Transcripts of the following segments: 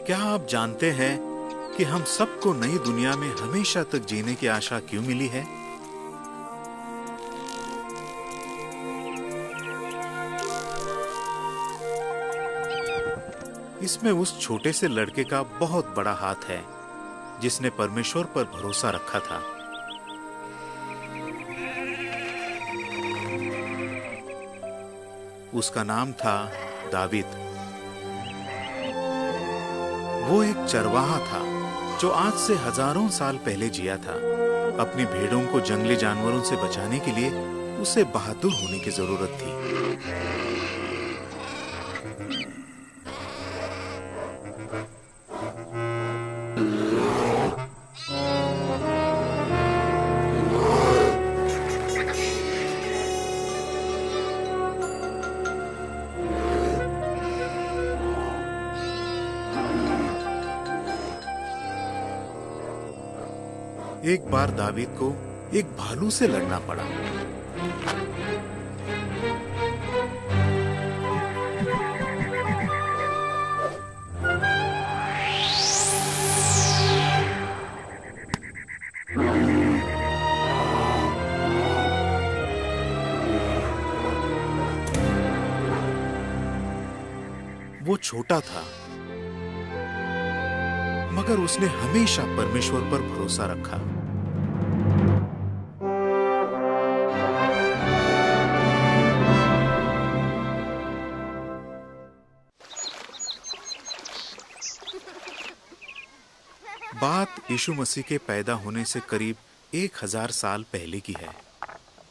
क्या आप जानते हैं कि हम सबको नई दुनिया में हमेशा तक जीने की आशा क्यों मिली है? इसमें उस छोटे से लड़के का बहुत बड़ा हाथ है जिसने परमेश्वर पर भरोसा रखा था। उसका नाम था दावीद। वो एक चरवाहा था जो आज से हजारों साल पहले जिया था। अपनी भेड़ों को जंगली जानवरों से बचाने के लिए उसे बहादुर होने की जरूरत थी। एक बार दावीद को एक भालू से लड़ना पड़ा। वो छोटा था, मगर उसने हमेशा परमेश्वर पर भरोसा रखा। बात यीशु मसीह के पैदा होने से करीब 1000 साल पहले की है।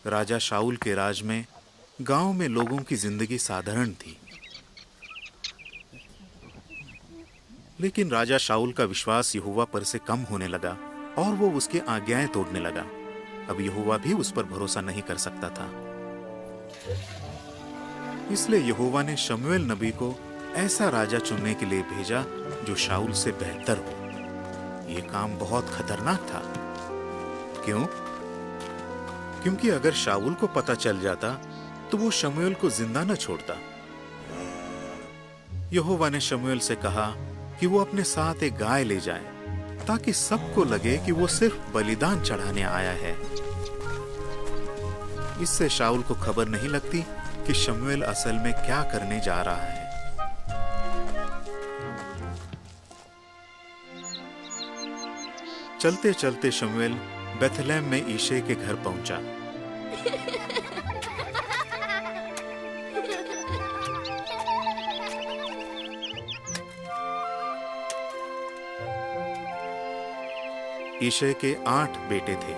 राजा शाऊल के राज में गांव में लोगों की जिंदगी साधारण थी, लेकिन राजा शाऊल का विश्वास यहोवा पर से कम होने लगा और वो उसकी आज्ञाएं तोड़ने लगा। अब यहोवा भी उस पर भरोसा नहीं कर सकता था। इसलिए यहोवा ने शमूएल नबी को ऐसा राजा चुनने के लिए भेजा जो शाऊल से बेहतर हो। ये काम बहुत खतरनाक था। क्यों? क्योंकि अगर शाऊल को पता चल जाता तो वो शमूएल को जिंदा न छोड़ता। यहोवा ने शमूएल से कहा कि वो अपने साथ एक गाय ले जाए ताकि सबको लगे कि वो सिर्फ बलिदान चढ़ाने आया है। इससे शाऊल को खबर नहीं लगती कि शमूएल असल में क्या करने जा रहा है। चलते चलते शमूएल बेथलेहम में यिशै के घर पहुंचा। यिशै के 8 बेटे थे।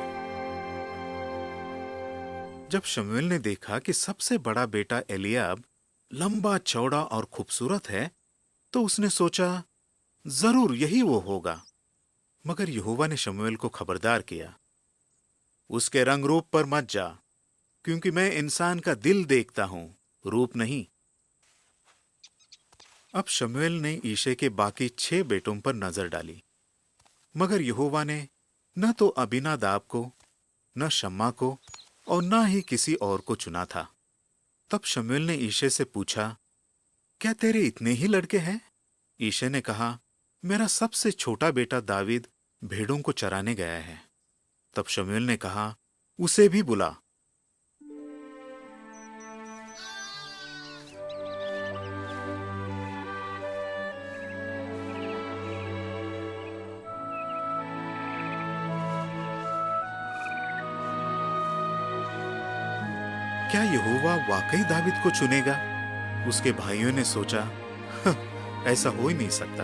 जब शमूएल ने देखा कि सबसे बड़ा बेटा एलियाब लंबा चौड़ा और खूबसूरत है तो उसने सोचा जरूर यही वो होगा। मगर यहोवा ने शमूएल को खबरदार किया, उसके रंग रूप पर मत जा, क्योंकि मैं इंसान का दिल देखता हूं, रूप नहीं। अब शमूएल ने यिशै के बाकी 6 बेटों पर नजर डाली, मगर यहोवा ने न तो अबीनादाब को, न शम्मा को और न ही किसी और को चुना था। तब शमूएल ने यिशै से पूछा, क्या तेरे इतने ही लड़के हैं? यिशै ने कहा, मेरा सबसे छोटा बेटा दावीद भेड़ों को चराने गया है। तब शमूएल ने कहा, उसे भी बुला। क्या यहोवा वाकई दावीद को चुनेगा? उसके भाइयों ने सोचा, ऐसा हो ही नहीं सकता।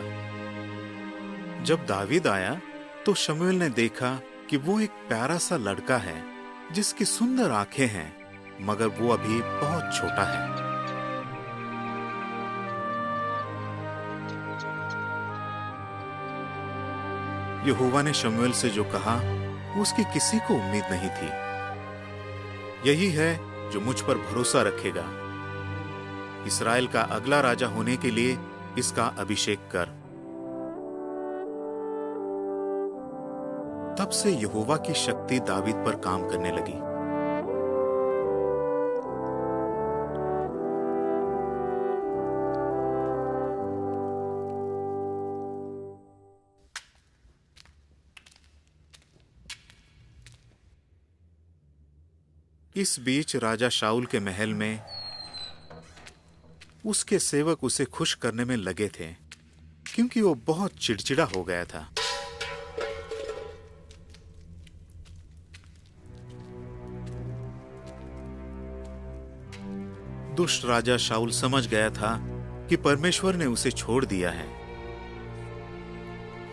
जब दावीद आया तो शमूएल ने देखा कि वो एक प्यारा सा लड़का है जिसकी सुंदर आंखें हैं, मगर वो अभी बहुत छोटा है। यहोवा ने शमूएल से जो कहा उसकी किसी को उम्मीद नहीं थी। यही है जो मुझ पर भरोसा रखेगा। इस्राएल का अगला राजा होने के लिए इसका अभिषेक कर। तब से यहोवा की शक्ति दावीद पर काम करने लगी। इस बीच राजा शाऊल के महल में उसके सेवक उसे खुश करने में लगे थे, क्योंकि वो बहुत चिड़चिड़ा हो गया था। दुष्ट राजा शाऊल समझ गया था कि परमेश्वर ने उसे छोड़ दिया है,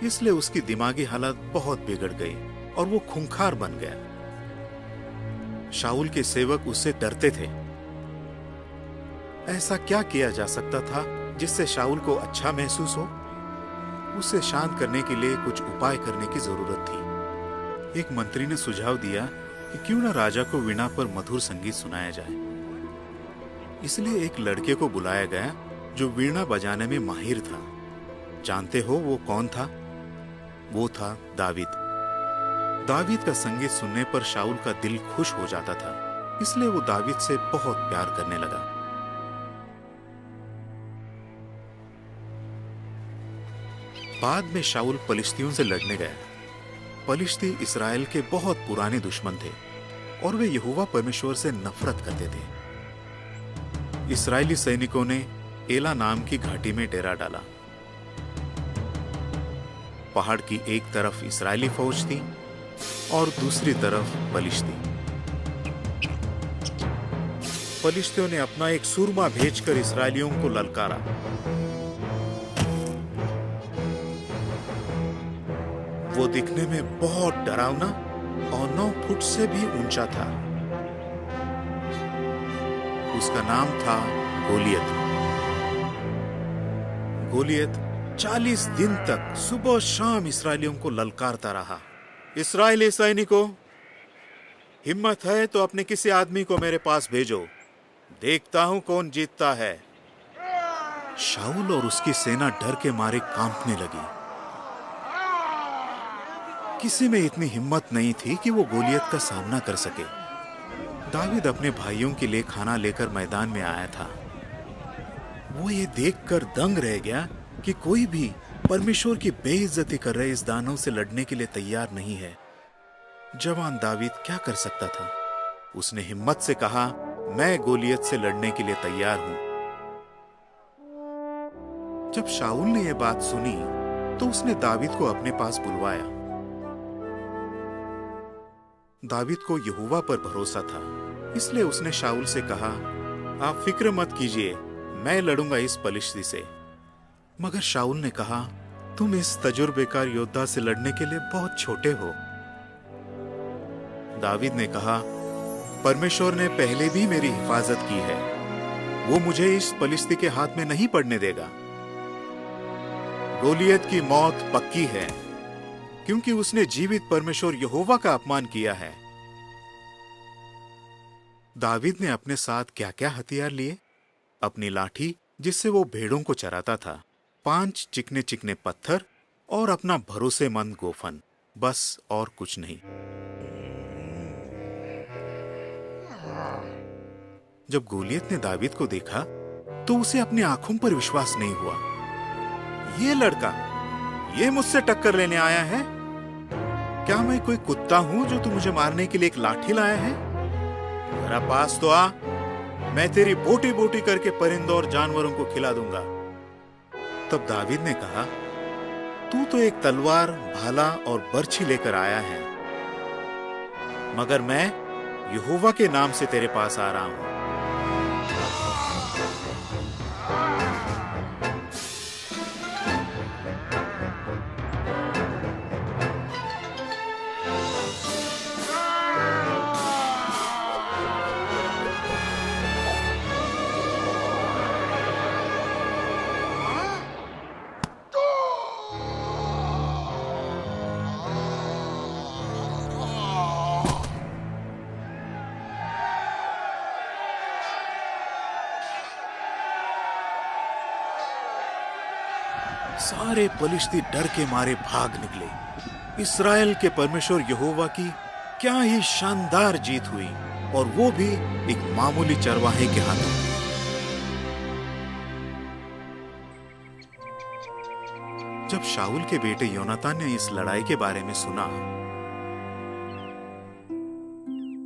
इसलिए उसकी दिमागी हालत बहुत बिगड़ गई और वो खूंखार बन गया। शाऊल के सेवक उससे डरते थे। ऐसा क्या किया जा सकता था जिससे शाऊल को अच्छा महसूस हो? उसे शांत करने के लिए कुछ उपाय करने की जरूरत थी। एक मंत्री ने सुझाव दिया कि क्यों न राजा को वीणा पर मधुर संगीत सुनाया जाए। इसलिए एक लड़के को बुलाया गया जो वीणा बजाने में माहिर था। जानते हो वो कौन था? वो था दावीद। दावीद का संगीत सुनने पर शाऊल का दिल खुश हो जाता था, इसलिए वो दावीद से बहुत प्यार करने लगा। बाद में शाऊल पलिश्तियों से लड़ने गया। पलिश्ती इसराइल के बहुत पुराने दुश्मन थे और वे यहोवा परमेश्वर से नफरत करते थे। इस्राएली सैनिकों ने एला नाम की घाटी में डेरा डाला। पहाड़ की एक तरफ इस्राएली फौज थी और दूसरी तरफ पलिश्ती। पलिश्तियों ने अपना एक सूरमा भेजकर इस्राएलियों को ललकारा। वो दिखने में बहुत डरावना और 9 फुट से भी ऊंचा था। उसका नाम था गोलियत। गोलियत 40 दिन तक सुबह शाम इस्राएलियों को ललकारता रहा। इस्राएली सैनिकों, हिम्मत है तो अपने किसी आदमी को मेरे पास भेजो, देखता हूं कौन जीतता है। शाऊल और उसकी सेना डर के मारे कांपने लगी। किसी में इतनी हिम्मत नहीं थी कि वो गोलियत का सामना कर सके। दावीद अपने भाइयों के लिए खाना लेकर मैदान में आया था। वो ये देखकर दंग रह गया कि कोई भी परमेश्वर की बेइज्जती कर रहे इस दानव से लड़ने के लिए तैयार नहीं है। जवान दावीद क्या कर सकता था? उसने हिम्मत से कहा, मैं गोलियत से लड़ने के लिए तैयार हूं। जब शाऊल ने यह बात सुनी तो उसने दावीद को अपने पास बुलवाया। दावीद को यहोवा पर भरोसा था, इसलिए उसने शाऊल से कहा, आप फिक्र मत कीजिए, मैं लड़ूंगा इस पलिश्ती से। मगर शाऊल ने कहा, तुम इस तजुर्बेकार योद्धा से लड़ने के लिए बहुत छोटे हो। दावीद ने कहा, परमेश्वर ने पहले भी मेरी हिफाजत की है, वो मुझे इस पलिश्ती के हाथ में नहीं पड़ने देगा। गोलियत की मौत पक्की है, क्योंकि उसने जीवित परमेश्वर यहोवा का अपमान किया है। दावीद ने अपने साथ क्या क्या हथियार लिए? अपनी लाठी जिससे वो भेड़ों को चराता था, 5 चिकने चिकने पत्थर और अपना भरोसेमंद गोफन, बस और कुछ नहीं। जब गोलियत ने दावीद को देखा तो उसे अपनी आंखों पर विश्वास नहीं हुआ। ये लड़का, ये मुझसे टक्कर लेने आया है? क्या मैं कोई कुत्ता हूं जो तू मुझे मारने के लिए एक लाठी लाया है? मेरा पास तो आ, मैं तेरी बोटी बोटी करके परिंदों और जानवरों को खिला दूंगा। तब दावीद ने कहा, तू तो एक तलवार, भाला और बर्छी लेकर आया है, मगर मैं यहोवा के नाम से तेरे पास आ रहा हूं। सारे पलिश्ती डर के मारे भाग निकले। इस्राएल के परमेश्वर यहोवा की क्या ही शानदार जीत हुई, और वो भी एक मामूली चरवाहे के हाथों। जब शाऊल के बेटे योनातान ने इस लड़ाई के बारे में सुना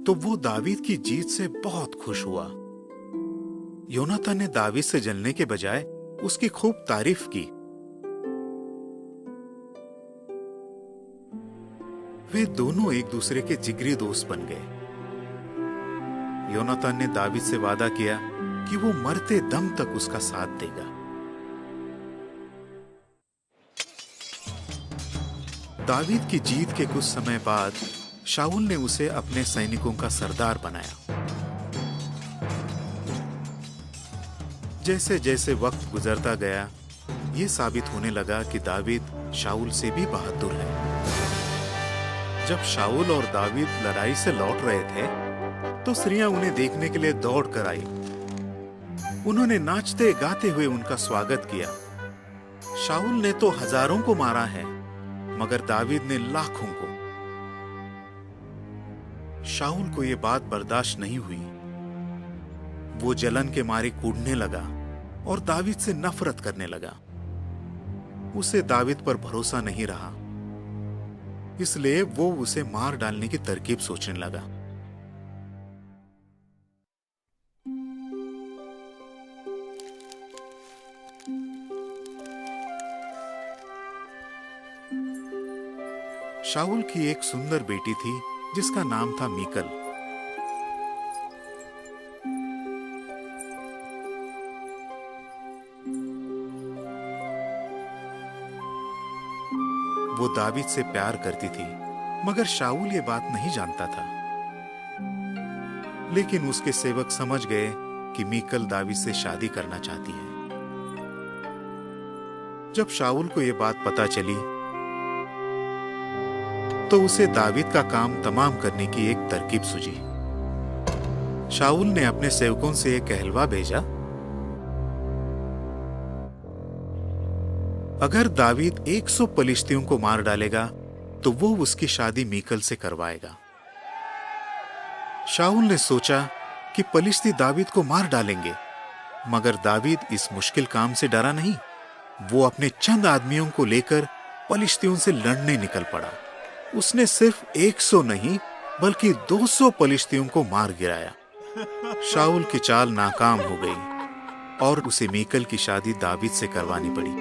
तो वो दावीद की जीत से बहुत खुश हुआ। योनातान ने दावीद से जलने के बजाय उसकी खूब तारीफ की। वे दोनों एक दूसरे के जिगरी दोस्त बन गए। योनातान ने दावीद से वादा किया कि वो मरते दम तक उसका साथ देगा। दावीद की जीत के कुछ समय बाद शाऊल ने उसे अपने सैनिकों का सरदार बनाया। जैसे जैसे वक्त गुजरता गया, ये साबित होने लगा कि दावीद शाऊल से भी बहादुर है। जब शाऊल और दावीद लड़ाई से लौट रहे थे, तो स्त्रियां उन्हें देखने के लिए दौड़ कर आई। उन्होंने नाचते गाते हुए उनका स्वागत किया। शाऊल ने तो हजारों को मारा है, मगर दावीद ने लाखों को। शाऊल को यह बात बर्दाश्त नहीं हुई। वो जलन के मारे कूदने लगा और दावीद से नफरत करने लगा। उसे दावीद पर भरोसा नहीं रहा, इसलिए वो उसे मार डालने की तरकीब सोचने लगा। शाऊल की एक सुंदर बेटी थी जिसका नाम था मीकल। वो दावीद से प्यार करती थी, मगर शाऊल ये बात नहीं जानता था। लेकिन उसके सेवक समझ गए कि मीकल दावीद से शादी करना चाहती है। जब शाऊल को यह बात पता चली, तो उसे दावीद का काम तमाम करने की एक तरकीब सूझी। शाऊल ने अपने सेवकों से एक कहलवा भेजा, अगर दावीद 100 पलिश्तियों को मार डालेगा तो वो उसकी शादी मीकल से करवाएगा। शाऊल ने सोचा कि पलिश्ती दावीद को मार डालेंगे, मगर दावीद इस मुश्किल काम से डरा नहीं। वो अपने चंद आदमियों को लेकर पलिश्तियों से लड़ने निकल पड़ा। उसने सिर्फ 100 नहीं बल्कि 200 पलिश्तियों को मार गिराया। शाऊल की चाल नाकाम हो गई और उसे मीकल की शादी दावीद से करवानी पड़ी।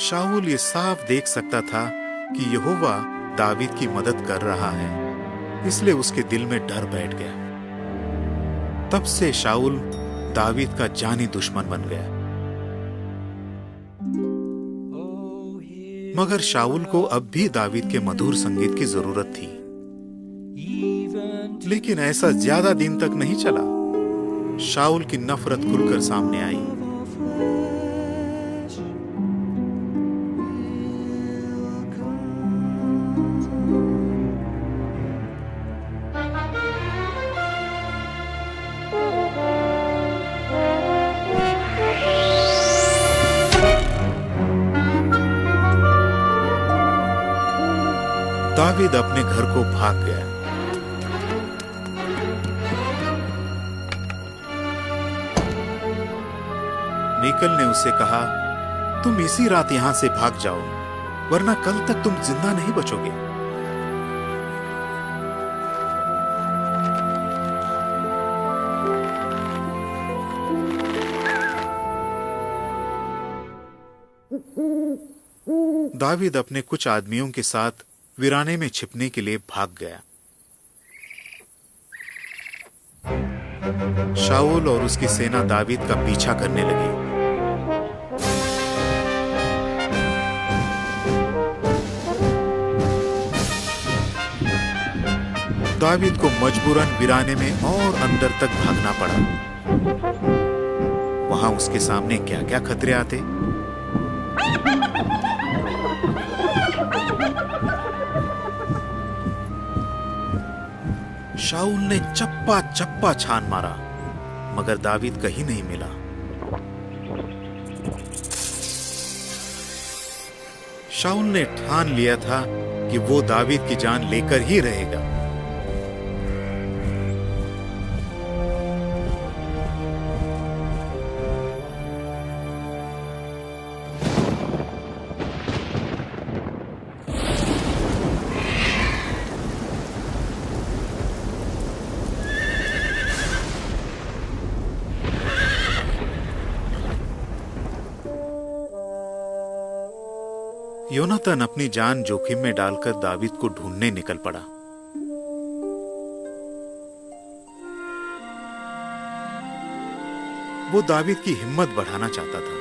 शाऊल ये साफ देख सकता था कि यहोवा दावीद की मदद कर रहा है, इसलिए उसके दिल में डर बैठ गया। तब से शाऊल दावीद का जानी दुश्मन बन गया। मगर शाऊल को अब भी दावीद के मधुर संगीत की जरूरत थी। लेकिन ऐसा ज्यादा दिन तक नहीं चला। शाऊल की नफरत खुलकर सामने आई। दावीद अपने घर को भाग गया। मीकल ने उसे कहा, तुम इसी रात यहां से भाग जाओ, वरना कल तक तुम जिंदा नहीं बचोगे। दावीद अपने कुछ आदमियों के साथ वीराने में छिपने के लिए भाग गया। शाऊल और उसकी सेना दावीद का पीछा करने लगी। दावीद को मजबूरन वीराने में और अंदर तक भागना पड़ा। वहां उसके सामने क्या क्या खतरे आते। शाऊल ने चप्पा चप्पा छान मारा, मगर दावीद कहीं नहीं मिला। शाऊल ने ठान लिया था कि वो दावीद की जान लेकर ही रहेगा। योनातान अपनी जान जोखिम में डालकर दावीद को ढूंढने निकल पड़ा। वो दावीद की हिम्मत बढ़ाना चाहता था,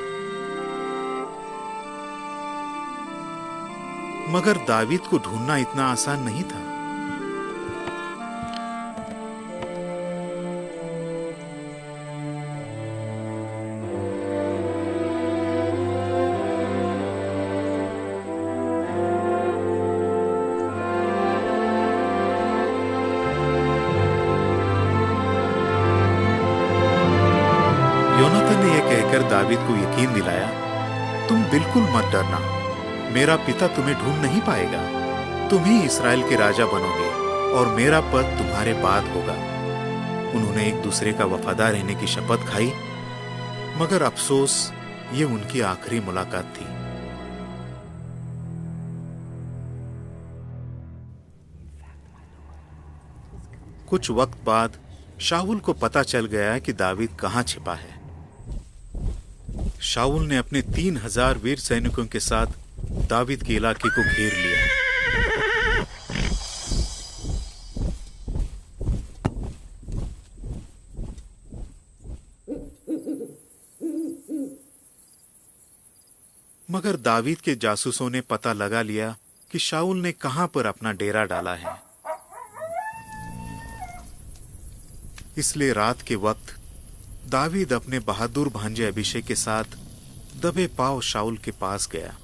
मगर दावीद को ढूंढना इतना आसान नहीं था। योनातान ने यह कहकर दावीद को यकीन दिलाया, तुम बिल्कुल मत डरना, मेरा पिता तुम्हें ढूंढ नहीं पाएगा। तुम ही इस्राएल के राजा बनोगे और मेरा पद तुम्हारे बाद होगा। उन्होंने एक दूसरे का वफादार रहने की शपथ खाई, मगर अफसोस ये उनकी आखिरी मुलाकात थी। कुछ वक्त बाद शाऊल को पता चल गया कि दावीद कहां छिपा है। शाऊल ने अपने 3000 वीर सैनिकों के साथ दावीद के इलाके को घेर लिया। मगर दावीद के जासूसों ने पता लगा लिया कि शाऊल ने कहां पर अपना डेरा डाला है। इसलिए रात के वक्त दावीद अपने बहादुर भांजे अभिषेक के साथ दबे पांव शाऊल के पास गया।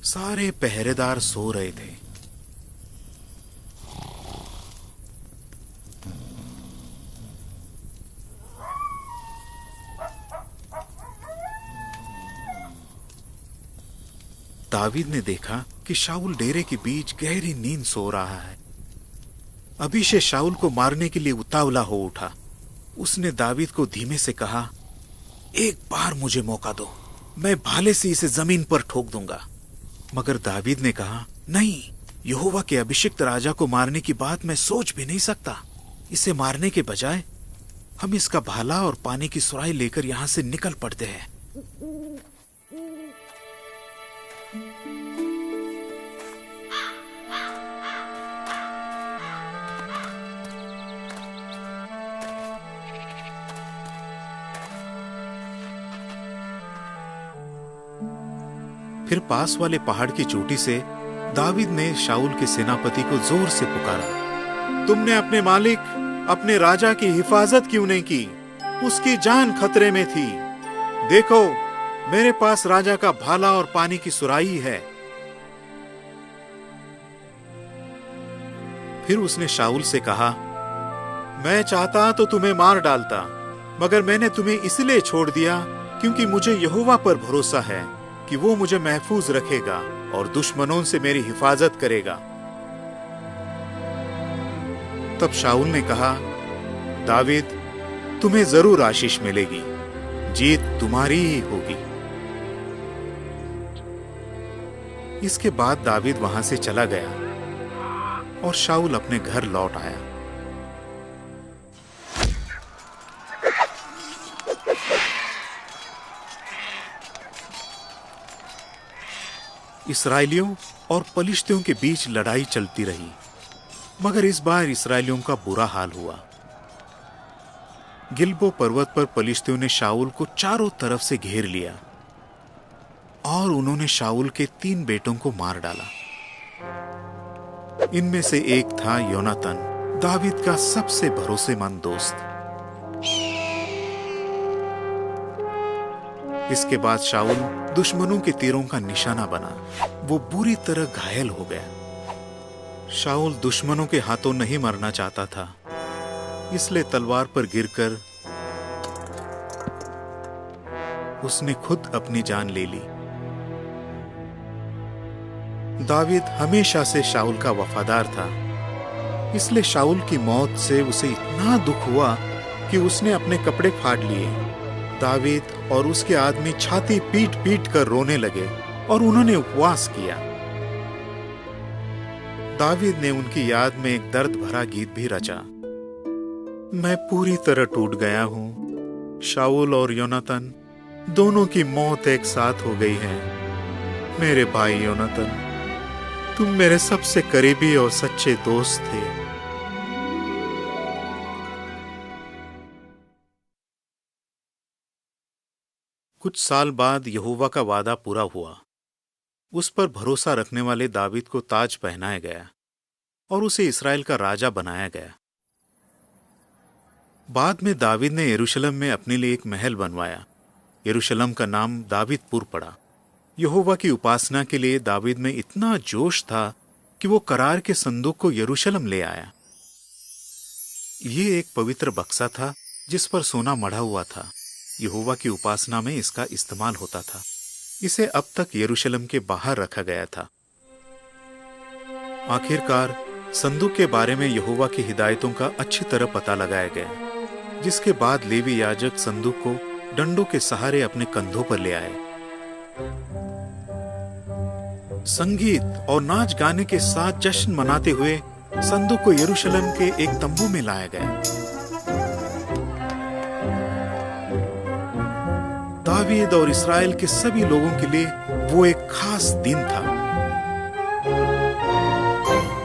सारे पहरेदार सो रहे थे। दावीद ने देखा कि शाऊल डेरे के बीच गहरी नींद सो रहा है। अभिषेक शाऊल को मारने के लिए उतावला हो उठा। उसने दावीद को धीमे से कहा, एक बार मुझे मौका दो, मैं भाले से इसे जमीन पर ठोक दूंगा। मगर दावीद ने कहा, नहीं, यहोवा के अभिषिक्त राजा को मारने की बात मैं सोच भी नहीं सकता। इसे मारने के बजाय हम इसका भाला और पानी की सुराही लेकर यहां से निकल पड़ते हैं। फिर पास वाले पहाड़ की चोटी से दावीद ने शाऊल के सेनापति को जोर से पुकारा, तुमने अपने मालिक, अपने राजा की हिफाजत क्यों नहीं की? उसकी जान खतरे में थी। देखो, मेरे पास राजा का भाला और पानी की सुराही है। फिर उसने शाऊल से कहा, मैं चाहता तो तुम्हें मार डालता, मगर मैंने तुम्हें इसलिए छोड़ दिया क्योंकि मुझे यहोवा पर भरोसा है कि वो मुझे महफूज रखेगा और दुश्मनों से मेरी हिफाजत करेगा। तब शाऊल ने कहा, दावीद, तुम्हें जरूर आशीष मिलेगी, जीत तुम्हारी ही होगी। इसके बाद दावीद वहां से चला गया और शाऊल अपने घर लौट आया। इस्राएलियों और पलिश्तियों के बीच लड़ाई चलती रही, मगर इस बार इस्राएलियों का बुरा हाल हुआ। गिलबो पर्वत पर पलिश्तियों ने शाऊल को चारों तरफ से घेर लिया और उन्होंने शाऊल के 3 बेटों को मार डाला। इनमें से एक था योनातान, दावीद का सबसे भरोसेमंद दोस्त। इसके बाद शाऊल दुश्मनों के तीरों का निशाना बना। वो बुरी तरह घायल हो गया। शाऊल दुश्मनों के हाथों नहीं मरना चाहता था, इसलिए तलवार पर गिरकर उसने खुद अपनी जान ले ली। दावीद हमेशा से शाऊल का वफादार था, इसलिए शाऊल की मौत से उसे इतना दुख हुआ कि उसने अपने कपड़े फाड़ लिए। दावीद और उसके आदमी छाती पीट पीट कर रोने लगे और उन्होंने उपवास किया। दावीद ने उनकी याद में एक दर्द भरा गीत भी रचा। मैं पूरी तरह टूट गया हूं, शाऊल और योनातन दोनों की मौत एक साथ हो गई है। मेरे भाई योनातन, तुम मेरे सबसे करीबी और सच्चे दोस्त थे। कुछ साल बाद यहोवा का वादा पूरा हुआ। उस पर भरोसा रखने वाले दावीद को ताज पहनाया गया और उसे इस्राएल का राजा बनाया गया। बाद में दावीद ने यरूशलेम में अपने लिए एक महल बनवाया। यरूशलेम का नाम दावीदपुर पड़ा। यहोवा की उपासना के लिए दावीद में इतना जोश था कि वो करार के संदूक को यरूशलेम ले आया। ये एक पवित्र बक्सा था जिस पर सोना मढ़ा हुआ था। यहोवा की उपासना में इसका इस्तेमाल होता था। इसे अब तक यरूशलेम के बाहर रखा गया था। आखिरकार संदूक के बारे में यहोवा की हिदायतों का अच्छी तरह पता लगाया गया, जिसके बाद लेवी याजक संदूक को डंडों के सहारे अपने कंधों पर ले आए। संगीत और नाच गाने के साथ जश्न मनाते हुए संदूक को यरूशलेम के एक तंबू में लाया गया। दावीद और इस्राएल के सभी लोगों के लिए वो एक खास दिन था।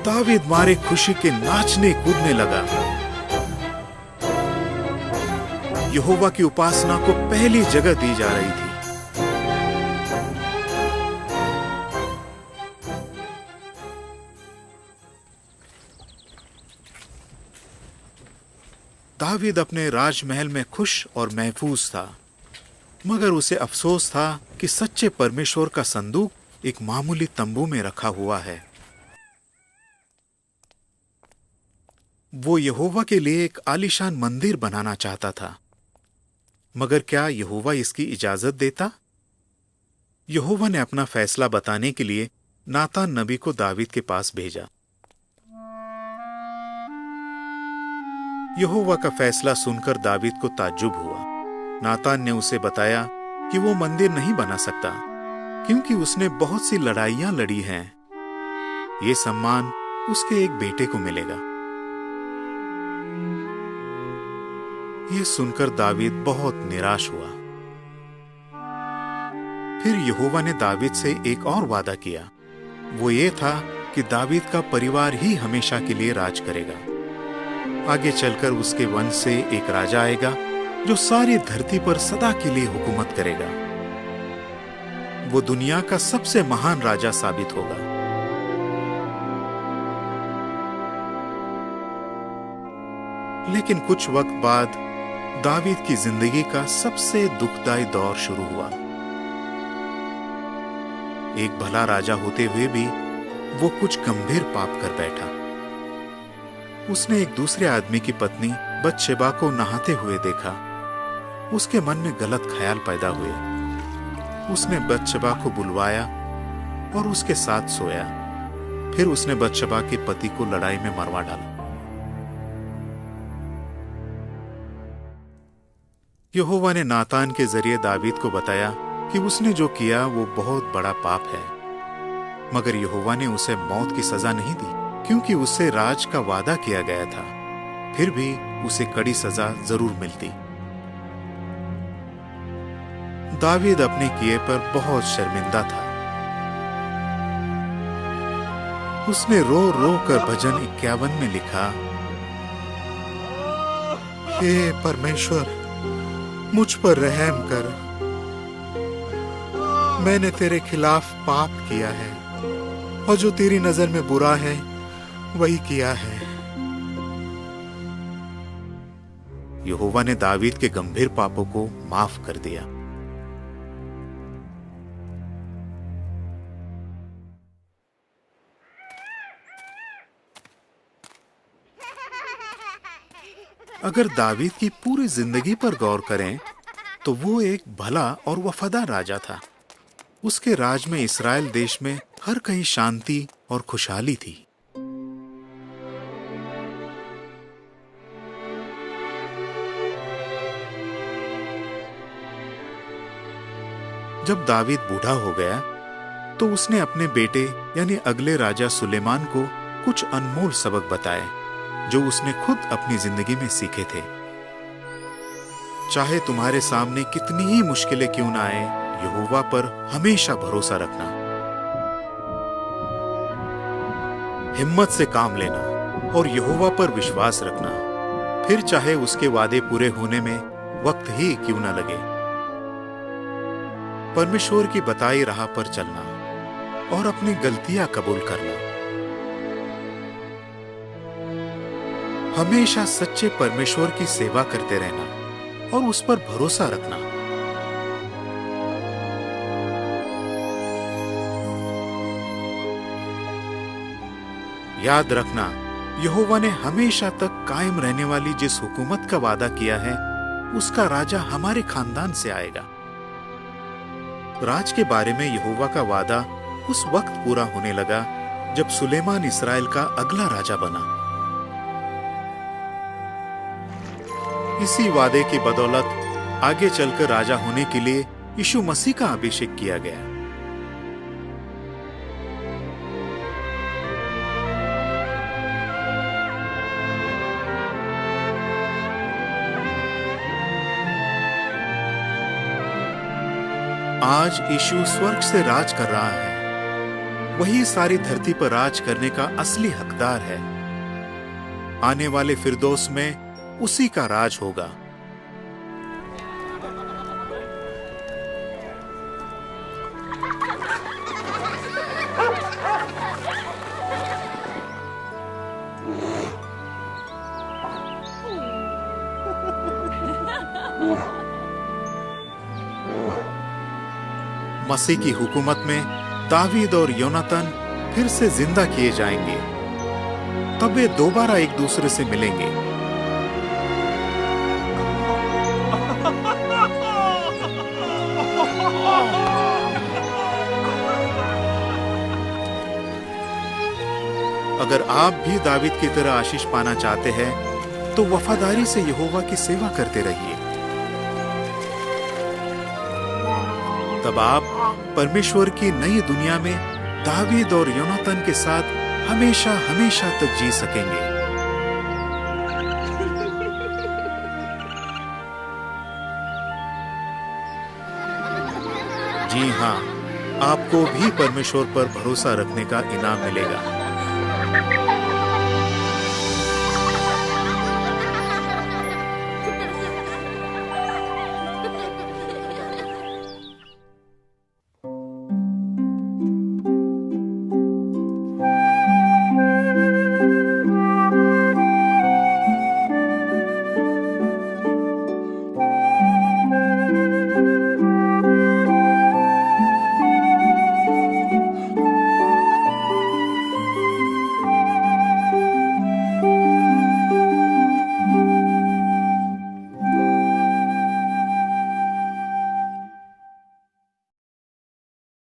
दावीद मारे खुशी के नाचने कूदने लगा। यहोवा की उपासना को पहली जगह दी जा रही थी। दावीद अपने राजमहल में खुश और महफूज था, मगर उसे अफसोस था कि सच्चे परमेश्वर का संदूक एक मामूली तंबू में रखा हुआ है। वो यहोवा के लिए एक आलीशान मंदिर बनाना चाहता था, मगर क्या यहोवा इसकी इजाजत देता? यहोवा ने अपना फैसला बताने के लिए नातान नबी को दावीद के पास भेजा। यहोवा का फैसला सुनकर दावीद को ताज्जुब हुआ। नातान ने उसे बताया कि वो मंदिर नहीं बना सकता, क्योंकि उसने बहुत सी लड़ाइयां लड़ी हैं। ये सम्मान उसके एक बेटे को मिलेगा। ये सुनकर दावीद बहुत निराश हुआ। फिर यहोवा ने दावीद से एक और वादा किया। वो ये था कि दावीद का परिवार ही हमेशा के लिए राज करेगा। आगे चलकर उसके वंश से एक राजा आएगा जो सारी धरती पर सदा के लिए हुकूमत करेगा। वो दुनिया का सबसे महान राजा साबित होगा। लेकिन कुछ वक्त बाद दावीद की जिंदगी का सबसे दुखदाई दौर शुरू हुआ। एक भला राजा होते हुए भी वो कुछ गंभीर पाप कर बैठा। उसने एक दूसरे आदमी की पत्नी बतशेबा को नहाते हुए देखा। उसके मन में गलत ख्याल पैदा हुए। उसने बतशेबा को बुलवाया और उसके साथ सोया। फिर उसने बतशेबा के पति को लड़ाई में मरवा डाला। यहोवा ने नातान के जरिए दावीद को बताया कि उसने जो किया वो बहुत बड़ा पाप है, मगर यहोवा ने उसे मौत की सजा नहीं दी, क्योंकि उससे राज का वादा किया गया था। फिर भी उसे कड़ी सजा जरूर मिलती। दावीद अपने किए पर बहुत शर्मिंदा था। उसने रो रो कर भजन 51 में लिखा, हे परमेश्वर, मुझ पर रहम कर। मैंने तेरे खिलाफ पाप किया है और जो तेरी नजर में बुरा है वही किया है। यहोवा ने दावीद के गंभीर पापों को माफ कर दिया। अगर दावीद की पूरी जिंदगी पर गौर करें तो वो एक भला और वफादार राजा था। उसके राज में इस्राएल देश में हर कहीं शांति और खुशहाली थी। जब दावीद बूढ़ा हो गया तो उसने अपने बेटे यानी अगले राजा सुलेमान को कुछ अनमोल सबक बताए जो उसने खुद अपनी जिंदगी में सीखे थे। चाहे तुम्हारे सामने कितनी ही मुश्किलें क्यों ना आए, यहोवा पर हमेशा भरोसा रखना। हिम्मत से काम लेना और यहोवा पर विश्वास रखना, फिर चाहे उसके वादे पूरे होने में वक्त ही क्यों ना लगे। परमेश्वर की बताई राह पर चलना और अपनी गलतियां कबूल करना। हमेशा सच्चे परमेश्वर की सेवा करते रहना और उस पर भरोसा रखना। याद रखना, यहोवा ने हमेशा तक कायम रहने वाली जिस हुकूमत का वादा किया है, उसका राजा हमारे खानदान से आएगा। राज के बारे में यहोवा का वादा उस वक्त पूरा होने लगा जब सुलेमान इस्राएल का अगला राजा बना। इसी वादे की बदौलत आगे चलकर राजा होने के लिए यीशु मसीह का अभिषेक किया गया। आज यीशु स्वर्ग से राज कर रहा है। वही सारी धरती पर राज करने का असली हकदार है। आने वाले फिरदौस में उसी का राज होगा। मसीह की हुकूमत में दावीद और योनातान फिर से जिंदा किए जाएंगे। तब वे दोबारा एक दूसरे से मिलेंगे। अगर आप भी दावीद की तरह आशीष पाना चाहते हैं, तो वफादारी से यहोवा की सेवा करते रहिए। तब आप परमेश्वर की नई दुनिया में दावीद और योनातान के साथ हमेशा हमेशा तक जी सकेंगे। जी हाँ, आपको भी परमेश्वर पर भरोसा रखने का इनाम मिलेगा।